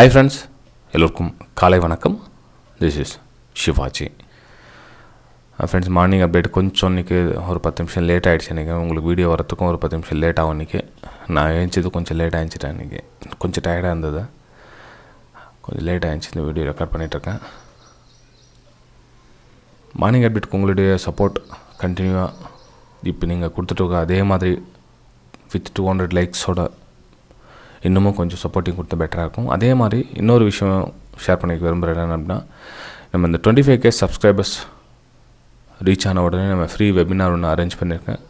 Hi friends, எல்லோருக்கும் காலை வணக்கம். This is Shivaji. Friends, morning update கொஞ்சம் இன்றைக்கி ஒரு 10 நிமிஷம் லேட் ஆகிடுச்சு. இன்றைக்கி உங்களுக்கு வீடியோ வரத்துக்கும் ஒரு 10 நிமிஷம் லேட் ஆகும். இன்றைக்கி நான் எழுந்தது கொஞ்சம் லேட் ஆகிடுச்சிட்டேன். இன்றைக்கி கொஞ்சம் டயர்டாக இருந்தது, கொஞ்சம் லேட் ஆகிடுச்சு. இந்த வீடியோ ரெக்கார்ட் பண்ணிகிட்ருக்கேன். மார்னிங் அப்டேட்டுக்கு உங்களுடைய சப்போர்ட் கண்டினியூவாக இப்போ நீங்கள் கொடுத்துட்டு அதே மாதிரி வித் 200 லைக்ஸோட இன்னமும் கொஞ்சம் சப்போர்ட்டிங் கொடுத்தா பெட்டராக இருக்கும். அதே மாதிரி இன்னொரு விஷயம் ஷேர் பண்ணிக்க விரும்புகிறேன். என்ன அப்படின்னா, நம்ம இந்த 25K சப்ஸ்கிரைபர்ஸ் ரீச் ஆன உடனே நம்ம ஃப்ரீ வெபினார் ஒன்று அரேஞ்ச் பண்ணியிருக்கேன்.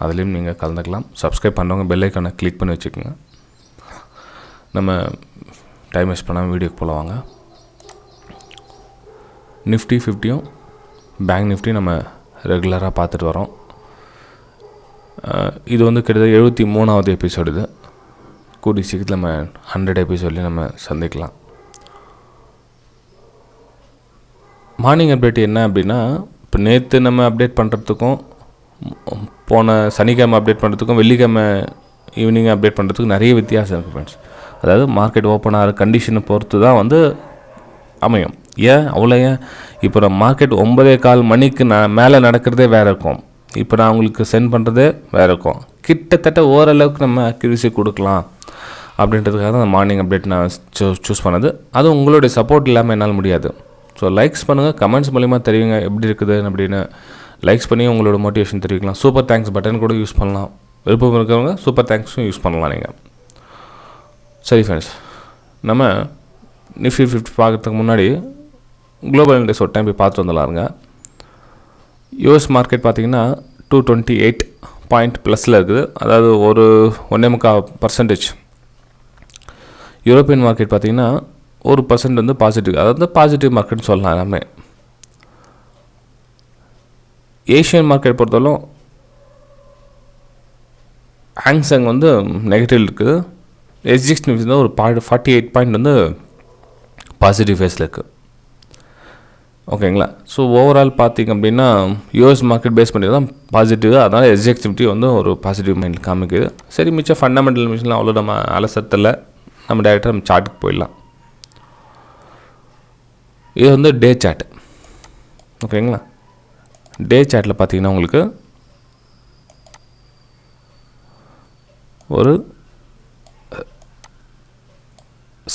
அதுலேயும் நீங்கள் கலந்துக்கலாம். சப்ஸ்கிரைப் பண்ணுறவங்க பெல் ஐக்கானை கிளிக் பண்ணி வச்சுக்கோங்க. நம்ம டைம் வேஸ்ட் பண்ணாமல் வீடியோக்கு போகலாம். நிஃப்டி 50யும் பேங்க் நிஃப்டி நம்ம ரெகுலராக பார்த்துட்டு வரோம். இது வந்து கிட்டத்தட்ட 73வது எபிசோடு. இது கூடி சீக்கிரத்தில் நம்ம 100 எபிசோட்லேயும் நம்ம சந்திக்கலாம். மார்னிங் அப்டேட் என்ன அப்படின்னா, இப்போ நேற்று நம்ம அப்டேட் பண்ணுறதுக்கும் போன சனிக்கிழமை அப்டேட் பண்ணுறதுக்கும் வெள்ளிக்கிழமை ஈவினிங் அப்டேட் பண்ணுறதுக்கும் நிறைய வித்தியாசம் இருக்குது ஃப்ரெண்ட்ஸ். அதாவது மார்க்கெட் ஓப்பன் ஆகிற கண்டிஷனை பொறுத்து தான் வந்து அமையும். ஏன் அவ்வளோ இப்போ நம்ம மார்க்கெட் 9:15 மணிக்கு மேலே நடக்கிறதே வேறு இருக்கும். இப்போ நான் உங்களுக்கு சென்ட் பண்ணுறதே வேறு இருக்கும். கிட்டத்தட்ட ஓரளவுக்கு நம்ம அக்யூரசி கொடுக்கலாம் அப்படின்றதுக்காக தான் அந்த மார்னிங் அப்டேட் நான் சூஸ் பண்ணது. அது உங்களுடைய சப்போர்ட் இல்லாமல் என்னால் முடியாது. ஸோ லைக்ஸ் பண்ணுங்கள், கமெண்ட்ஸ் மூலிமா தெரியுங்க எப்படி இருக்குது அப்படின்னு. லைக்ஸ் பண்ணி உங்களோட மோட்டிவேஷன் தெரிவிக்கலாம். சூப்பர் தேங்க்ஸ் பட்டன் கூட யூஸ் பண்ணலாம். விருப்பம் இருக்கிறவங்க சூப்பர் தேங்க்ஸும் யூஸ் பண்ணலாம் நீங்கள். சரி ஃப்ரெண்ட்ஸ், நம்ம நிஃப்டி 50 பார்க்குறதுக்கு முன்னாடி குளோபல் இண்டெக்ஸ் ஒரு டைம் போய் பார்த்துட்டு வந்துடலாருங்க. யூஎஸ் மார்க்கெட் பார்த்திங்கன்னா 228 பாயிண்ட் ப்ளஸில் இருக்குது. அதாவது ஒரு 1.25%. யூரோப்பியன் மார்க்கெட் பார்த்திங்கன்னா 1% வந்து பாசிட்டிவ், அதாவது பாசிட்டிவ் மார்க்கெட்னு சொல்லலாம் எல்லாமே. ஏஷியன் மார்க்கெட் பொறுத்தவரைக்கும் ஹாங்சங் வந்து நெகட்டிவ் இருக்குது. எஸ்ஜிஎக்ஸ் நிஃப்டி ஒரு 48 பாயிண்ட் வந்து பாசிட்டிவ் ஃபேஸில் இருக்குது. ஓகேங்களா? ஸோ ஓவரால் பார்த்திங்க அப்படின்னா யூஎஸ் மார்க்கெட் பேஸ் பண்ணி தான் பாசிட்டிவ். அதனால் எஸ்ஜிஎக்ஸ் நிஃப்டி வந்து ஒரு பாசிட்டிவ் மைண்ட் காமிக்குது. சரி, மிச்சம் ஃபண்டமெண்டல் மிஷின்லாம் அவ்வளோ நம்ம அலசத்தில் நம்ம டேரெக்டாக நம்ம சார்ட்டுக்கு போயிடலாம். இது வந்து டே சார்ட். ஓகேங்களா? டே சார்ட்டில் பார்த்தீங்கன்னா உங்களுக்கு ஒரு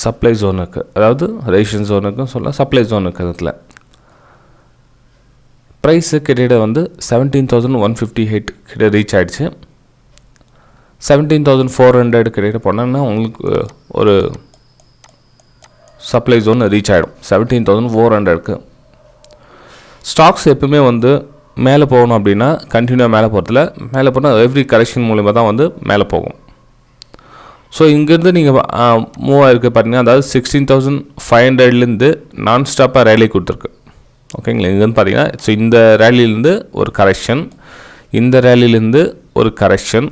சப்ளை ஜோன் இருக்குது, அதாவது ரேஷன் ஜோன் இருக்குன்னு சொல்லலாம், சப்ளை ஜோன் இருக்குது. அதில் ப்ரைஸு கிட்டத்தட்ட வந்து 17,158 கிட்ட ரீச் ஆகிடுச்சு. 17,400 கிட்ட போனோன்னா உங்களுக்கு ஒரு சப்ளை ஜோன் ரீச் ஆகிடும். 17,400க்கு ஸ்டாக்ஸ் எப்பவுமே வந்து மேலே போகணும் அப்படின்னா கண்டினியூவாக மேலே போகிறதுல மேலே போனால் எவ்ரி கரெக்ஷன் மூலிமா தான் வந்து மேலே போகும். ஸோ இங்கேருந்து நீங்கள் மூவ் ஆகிருக்கு பார்த்தீங்கன்னா, அதாவது 16,500லேருந்து நான் ஸ்டாப்பாக ரேலி கொடுத்துருக்கு. ஓகேங்களா? இங்கேருந்து பார்த்தீங்கன்னா, ஸோ இந்த ரேலியிலேருந்து ஒரு கரெக்ஷன், இந்த ரேலியிலேருந்து ஒரு கரெக்ஷன்.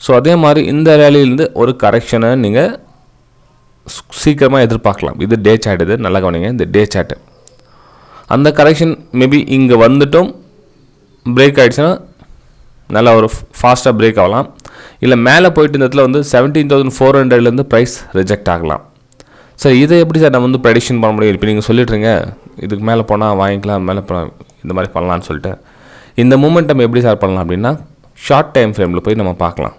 ஸோ அதே மாதிரி இந்த ரேலியிலேருந்து ஒரு கரெக்ஷனை நீங்கள் சீக்கிரமாக எதிர்பார்க்கலாம். இது டே சார்ட். இது நல்லா கவனிங்க, இந்த டே சார்ட்டு. அந்த கரெக்ஷன் மேபி இங்கே வந்துட்டும் பிரேக் ஆகிடுச்சுன்னா நல்லா ஒரு ஃபாஸ்ட்டாக பிரேக் ஆகலாம். இல்லை மேலே போயிட்டு இந்த இடத்துல வந்து 17,400லேருந்து ப்ரைஸ் ரிஜெக்ட் ஆகலாம். சார் இதை எப்படி சார் நம்ம வந்து ப்ரெடிக்ஷன் பண்ண முடியும்? இப்போ நீங்கள் சொல்லிடுறீங்க இதுக்கு மேலே போனால் வாங்கிக்கலாம், மேலே போனால் இந்த மாதிரி பண்ணலான்னு சொல்லிட்டு. இந்த மூமெண்ட் நம்ம எப்படி சார் பண்ணலாம் அப்படின்னா, ஷார்ட் டைம் ஃப்ரேமில் போய் நம்ம பார்க்கலாம்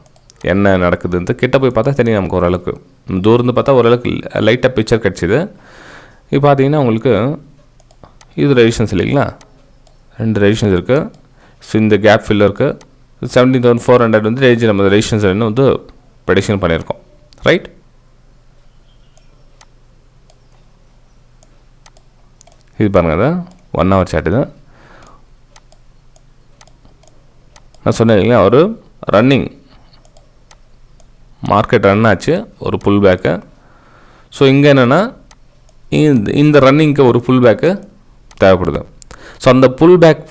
என்ன நடக்குதுன்ட்டு. கிட்ட போய் பார்த்தா தெரியும் நமக்கு ஓரளவுக்கு. தூரந்து பார்த்தா ஓரளவுக்கு லைட்டாக பிக்சர் கிடச்சிது. இப்போ பார்த்தீங்கன்னா உங்களுக்கு இது ரெடிஷன்ஸ் இல்லைங்களா, 2 ரெடிஷன்ஸ் இருக்குது. ஸோ இந்த கேப் ஃபில் இருக்குது. 17,400 வந்து ரேஞ்ச் நம்ம ரெடிஷன்ஸ் வந்து ப்ரெடிக்ஷன் பண்ணியிருக்கோம். ரைட்? இது பாருங்கள், அது 1 ஹவர் சார்ட். இது நான் சொன்னேன் இல்லைங்களா, ஒரு ரன்னிங் மார்க்கெட் ரன் ஆச்சு, ஒரு புல் பேக்கு. ஸோ இங்கே என்னென்னா இந்த ரன்னிங்க்கு ஒரு புல் பேக்கு தேவைப்படுது. ஸோ அந்த புல் பேக்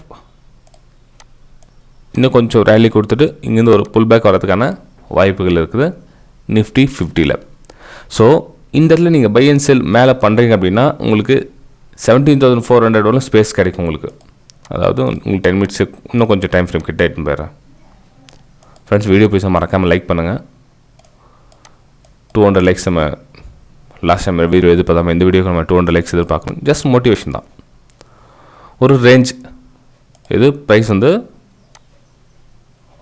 இன்னும் கொஞ்சம் ரேலி கொடுத்துட்டு இங்கேருந்து ஒரு புல் பேக் வரதுக்கான வாய்ப்புகள் இருக்குது நிஃப்டி 50ல். ஸோ இந்த இடத்துல நீங்கள் பை அண்ட் செல் மேலே பண்ணுறீங்க அப்படின்னா உங்களுக்கு 17,400 ஸ்பேஸ் கிடைக்கும் உங்களுக்கு. அதாவது உங்களுக்கு 10 மினிட்ஸு இன்னும் கொஞ்சம் டைம் ஃப்ரேம் கிட்ட எடுத்துன்னு போயிடுறேன். ஃப்ரெண்ட்ஸ், வீடியோ பீஸை மறக்காமல் லைக் பண்ணுங்கள். 200 லைக்ஸ் நம்ம லாஸ்ட் டைம் வீடியோ எதிர்பார்த்தாமல் இந்த வீடியோக்கு நம்ம 200 லைக்ஸ் எதிர்பார்க்கணும். ஜஸ்ட் மோட்டிவேஷன் தான். ஒரு ரேஞ்ச் இது ப்ரைஸ் வந்து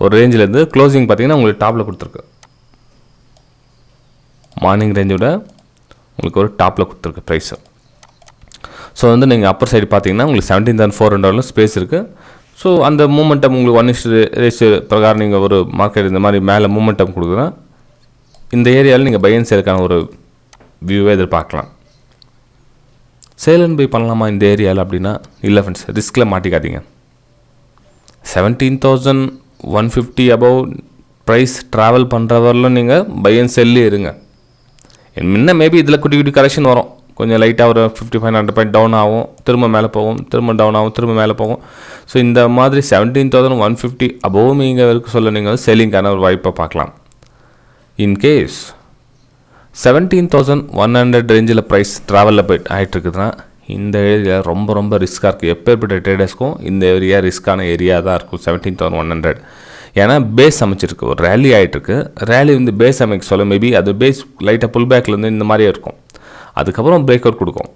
ஒரு ரேஞ்சிலேருந்து க்ளோசிங் பார்த்தீங்கன்னா உங்களுக்கு டாப்பில் கொடுத்துருக்கு. மார்னிங் ரேஞ்சோட உங்களுக்கு ஒரு டாப்பில் கொடுத்துருக்கு ப்ரைஸு. ஸோ வந்து நீங்கள் அப்பர் சைடு பார்த்தீங்கன்னா உங்களுக்கு 17,400 ஸ்பேஸ் இருக்குது. ஸோ அந்த மூமெண்டம் உங்களுக்கு 1:1 பிரகாரம் நீங்கள் ஒரு மார்க்கெட் இந்த மாதிரி மேலே மூமெண்டம் கொடுக்குறா இந்த ஏரியாவில் நீங்கள் பை அண்ட் சேலுக்கான ஒரு வியூவை எதிர்பார்க்கலாம். சேல் அண்ட் பை பண்ணலாமா இந்த ஏரியாவில் அப்படின்னா இல்லை ஃப்ரெண்ட்ஸ், ரிஸ்கில் மாட்டிக்காதீங்க. 17,150 அபவ் ப்ரைஸ் ட்ராவல் பண்ணுறவரில் நீங்கள் பை அண்ட் செல்லு இருங்க. முன்ன மேபி இதில் குட்டி குட்டி கரெக்ஷன் வரும், கொஞ்சம் லைட்டாக ஒரு 5500 பாயிண்ட் டவுன் ஆகும், திரும்ப மேலே போகும், திரும்ப டவுன் ஆகும், திரும்ப மேலே போகும். ஸோ இந்த மாதிரி 17,150 அபோவ் நீங்கள் இருக்க சொல்ல நீங்கள் செல்லிங்கான ஒரு வாய்ப்பை பார்க்கலாம். இன்கேஸ் 17,100 ரேஞ்சில் ப்ரைஸ் ட்ராவலில் போய்ட்டு ஆகிட்டுருக்குதுன்னா இந்த ஏரியா ரொம்ப ரொம்ப ரிஸ்க்காக இருக்குது. எப்பேற்பட்ட ட்ரேடர்ஸ்க்கும் இந்த ஏரியா ரிஸ்க்கான ஏரியா தான் இருக்கும் 17,100. ஏன்னா பேஸ் அமைச்சிருக்கு, ஒரு ரேலி ஆகிட்டுருக்கு. ரேலி வந்து பேஸ் அமைக்க சொல்ல மேபி அது பேஸ் லைட்டாக புல் பேக்லேருந்து இந்த மாதிரியே இருக்கும், அதுக்கப்புறம் பிரேக் அவுட் கொடுக்கும்.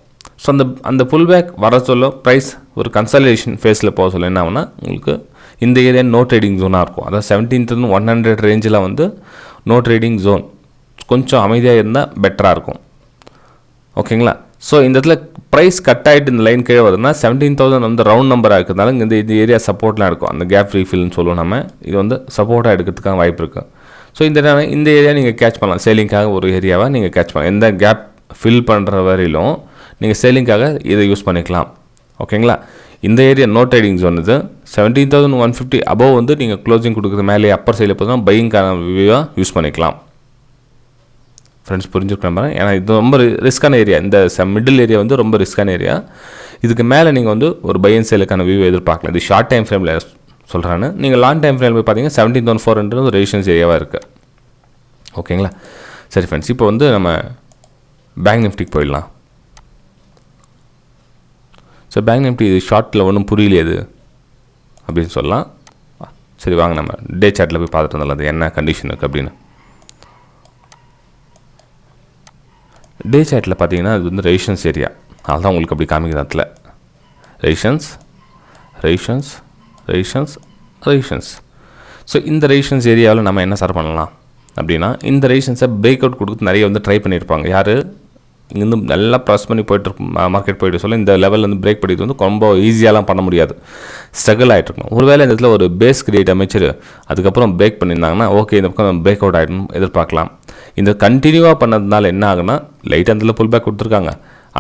ஸோ அந்த புல் பேக் வர சொல்ல ப்ரைஸ் ஒரு கன்சல்டேஷன் ஃபேஸில் போக சொல்ல என்ன ஆகுனா உங்களுக்கு இந்த ஏரியா நோ ட்ரேடிங் ஜோனாக இருக்கும். அதாவது 17,100 ரேஞ்சில் வந்து நோ ட்ரேடிங் ஜோன், கொஞ்சம் அமைதியாக இருந்தால் பெட்டராக இருக்கும். ஓகேங்களா? ஸோ இந்த இடத்துல ப்ரைஸ் கட் ஆகிட்டு இந்த லைன் கீழே வருதுன்னா 17,000 வந்து ரவுண்ட் நம்பராக இருக்கிறதுனால இந்த ஏரியா சப்போர்ட்லாம் இருக்கும். அந்த கேப் ரீஃபில்னு சொல்லுவோம் நம்ம, இது வந்து சப்போர்ட்டாக எடுக்கிறதுக்கான வாய்ப்பு இருக்குது. ஸோ இந்த ஏரியா நீங்கள் கேட்ச் பண்ணலாம், சேலிங்காக ஒரு ஏரியாவை நீங்கள் கேட்ச் பண்ணலாம். எந்த கேப் ஃபில் பண்ணுற வரையிலும் நீங்கள் சேலிங்காக இதை யூஸ் பண்ணிக்கலாம். ஓகேங்களா? இந்த ஏரியா நோ ட்ரேடிங் ஜோன். இது 17,150 அபோவ் வந்து நீங்கள் க்ளோசிங் கொடுக்குறது மேலே அப்பர் சைடில் போதும் பையிங்கான வியூவாக யூஸ் பண்ணிக்கலாம். ஃப்ரெண்ட்ஸ் புரிஞ்சுக்கலாம் பாருங்கள். ஏன்னா இது ரொம்ப ரிஸ்க்கான ஏரியா, இந்த மிடில் ஏரியா வந்து ரொம்ப ரிஸ்க்கான ஏரியா. இதுக்கு மேலே நீங்கள் வந்து ஒரு பை அண்ட் சேலுக்கான வியூ எதிர்பார்க்கலாம். இது ஷார்ட் டைம் ஃப்ரேமில் சொல்கிறான்னு. நீங்கள் லாங் டைம் ஃப்ரேமில் பார்த்தீங்கன்னா 17,400 ரெசிஸ்டன்ஸ் ஏரியாவாக இருக்குது. ஓகேங்களா? சரி ஃப்ரெண்ட்ஸ், இப்போ வந்து நம்ம பேங்க் நிஃப்டிக்கு போயிடலாம். ஸோ பேங்க் நிஃப்டி இது ஷார்ட்டில் ஒன்றும் புரியலையே அப்படின்னு சொல்லலாம். சரி வாங்க நம்ம டே சார்ட்டில் போய் பார்த்துட்டு இருந்தாலும் அது என்ன கண்டிஷன் இருக்குது அப்படின்னு. டே சார்ட்டில் பார்த்தீங்கன்னா அது வந்து ரெசிஸ்டன்ஸ் ஏரியா, அதுதான் உங்களுக்கு அப்படி காமிக்கிற இடத்துல ரெசிஸ்டன்ஸ். ஸோ இந்த ரெசிஸ்டன்ஸ் ஏரியாவில் நம்ம என்ன சார் பண்ணலாம் அப்படின்னா, இந்த ரெசிஸ்டன்ஸை பிரேக் அவுட் கொடுத்து நிறைய வந்து ட்ரை பண்ணியிருப்பாங்க. யார் இங்கேருந்து நல்லா ப்ரெஸ் பண்ணி போய்ட்டு மார்க்கெட் போய்ட்டு சொல்ல இந்த லெவலில் வந்து பிரேக் பண்ணிட்டு வந்து ரொம்ப ஈஸியாலாம் பண்ண முடியாது, ஸ்ட்ரகிள் ஆகிட்டுருக்கணும். ஒருவேளை இந்த இடத்துல ஒரு பேஸ் கிரியேட் அமைச்சு அதுக்கப்புறம் பிரேக் பண்ணியிருந்தாங்கன்னா ஓகே இந்த பக்கம் பிரேக் அவுட் ஆகிடும் எதிர்பார்க்கலாம். இந்த கண்டினியூவாக பண்ணதுனால என்ன ஆகுனா லைட்டாக அந்த புல் பேக் கொடுத்துருக்காங்க,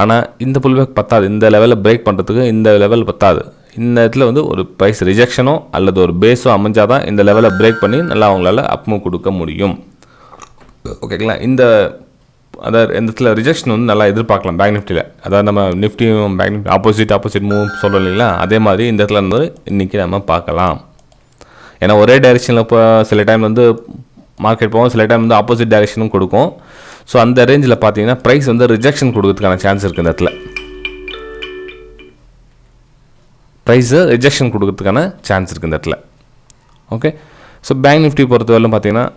ஆனால் இந்த புல் பேக் பத்தாது, இந்த லெவலில் பிரேக் பண்ணுறதுக்கு இந்த லெவல் பத்தாது. இந்த இடத்துல வந்து ஒரு ப்ரைஸ் ரிஜெக்ஷனோ அல்லது ஒரு பேஸோ அமைஞ்சால் தான் இந்த லெவலை பிரேக் பண்ணி நல்லா அவங்களால அப்மூவ் கொடுக்க முடியும். ஓகேங்களா? அதாவது இந்த இடத்துல ரிஜெக்ஷன் வந்து நல்லா எதிர்பார்க்கலாம் பேங்க் நிஃப்டியில். அதாவது நம்ம நிஃப்டியும் பேங்க் நிஃப்டி ஆப்போசிட் மூவ் சொல்கிறோம் இல்லைங்களா, அதே மாதிரி இந்த இடத்துல இருந்து இன்றைக்கி நம்ம பார்க்கலாம். ஏன்னா ஒரே டைரெக்ஷனில் இப்போ சில டைம் வந்து மார்க்கெட் போகும், சில டைம் வந்து ஆப்போசிட் டைரெக்ஷனும் கொடுக்கும். ஸோ அந்த ரேஞ்சில் பார்த்தீங்கன்னா ப்ரைஸ் வந்து ரிஜெக்ஷன் கொடுக்கறதுக்கான சான்ஸ் இருக்குது. இந்த இடத்துல ப்ரைஸு ரிஜெக்ஷன் கொடுக்கறதுக்கான சான்ஸ் இருக்குது இந்த இடத்துல. ஓகே, ஸோ பேங்க் நிஃப்டி பொறுத்தவரையிலும் பார்த்தீங்கன்னா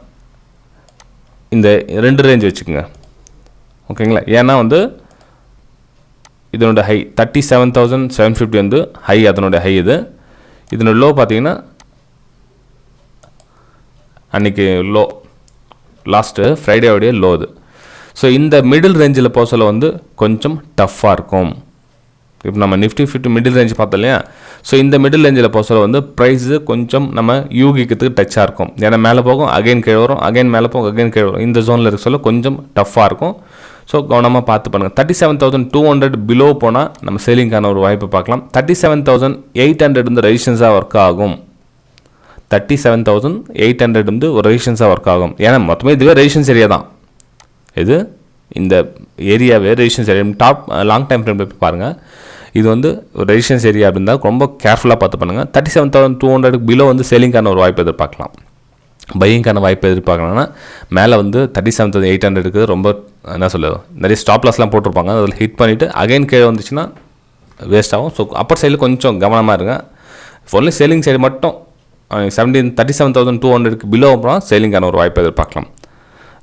இந்த 2 ரேஞ்ச் வச்சுக்கோங்க. ஓகேங்களா? ஏன்னா வந்து இதனோட ஹை 37,750 வந்து ஹை, அதனோட ஹை இதனோட லோ பார்த்தீங்கன்னா அன்றைக்கி லோ லாஸ்ட்டு ஃப்ரைடேவுடைய லோ இது. ஸோ இந்த மிடில் ரேஞ்சில் போக சொல்ல வந்து கொஞ்சம் டஃப்பாக இருக்கும். இப்போ நம்ம நிஃப்டி 50 மிடில் ரேஞ்ச் பார்த்தோம் இல்லையா, ஸோ இந்த மிடில் ரேஞ்சில் போக சொல்ல வந்து ப்ரைஸு கொஞ்சம் நம்ம யூகிக்கிறதுக்கு டச்சாக இருக்கும். ஏன்னா மேலே போகும் அகைன் கீழே வரும், அகைன் மேலே போகும் அகைன் கீழே வரும். இந்த ஜோனில் இருக்க சொல்ல கொஞ்சம் டஃப்பாக இருக்கும். ஸோ கவனமாக பார்த்து பண்ணுங்கள். 37,200 பிலோ போனால் நம்ம சேலிங்கான ஒரு வாய்ப்பை பார்க்கலாம். 37,800 வந்து ரெசிஸ்டன்ஸாக ஒர்க் ஆகும். 37,800 வந்து ஒரு ரெசிஸ்டன்ஸாக ஒர்க் ஆகும். ஏன்னா மொத்தமே இதுவே ரெசிஸ்டன்ஸ் ஏரியா தான். இது இந்த ஏரியாவே resistance area. Top long time frame போய் பாருங்கள், இது வந்து ஒரு ரெசிஸ்டன்ஸ் ஏரியா அப்படின்னா ரொம்ப கேர்ஃபுல்லாக பார்த்து பண்ணுங்கள். 37,200 பிலோ வந்து சேலிங்கான ஒரு வாய்ப்பு எதிர்பார்க்கலாம். பையிங்கான வாய்ப்பு எதிர்பார்க்கணும்னா மேலே வந்து 37,800 ரொம்ப என்ன சொல்லுது, நிறைய ஸ்டாப் லாஸ்லாம் போட்டிருப்பாங்க, அதில் ஹிட் பண்ணிவிட்டு அகைன் கீழே வந்துச்சுன்னா வேஸ்ட் ஆகும். ஸோ அப்பர் சைடில் கொஞ்சம் கவனமாக இருங்க. ஒன்லி சேலிங் சைடு மட்டும் 37,200 பிலோ அப்புறம் சேலிங்கான ஒரு வாய்ப்பை எதிர்பார்க்கலாம்.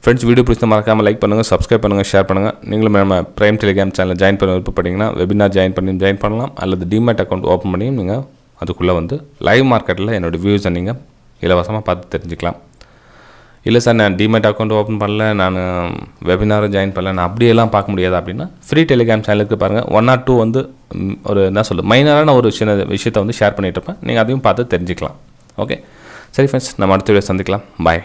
ஃப்ரெண்ட்ஸ் வீடியோ பிடிச்ச மறக்காமல் லைக் பண்ணுங்கள், சப்ஸ்கிரைப் பண்ணுங்கள், ஷேர் பண்ணுங்கள். நீங்களும் நம்ம பிரைம் டெலிகிராம் சேனலில் ஜாயின் பண்ண விருப்பப்பட்டீங்கன்னா வெபினார் ஜாயின் பண்ணலாம், அல்லது டிமேட் அக்கௌண்ட் ஓப்பன் பண்ணியும் நீங்கள் அதுக்குள்ளே வந்து லைவ் மார்க்கெட்டில் என்னோடய வியூஸை நீங்கள் இலவசமாக பார்த்து தெரிஞ்சுக்கலாம். இல்லை சார் நான் டிமேட் அக்கௌண்ட் ஓப்பன் பண்ணல, நான் வெபினாரும் ஜாயின் பண்ணல, நான் அப்படியெல்லாம் பார்க்க முடியாது அப்படின்னா ஃப்ரீ டெலிகிராம் சேனலுக்கு பாருங்கள். 1 or 2 வந்து ஒரு என்ன சொல்லுது மைனரான ஒரு சின்ன விஷயத்தை வந்து ஷேர் பண்ணிகிட்டு இருப்பேன், நீங்கள் அதையும் பார்த்து தெரிஞ்சுக்கலாம். ஓகே சரி ஃப்ரெண்ட்ஸ், நம்ம அடுத்த வீடியோ சந்திக்கலாம். பாய்.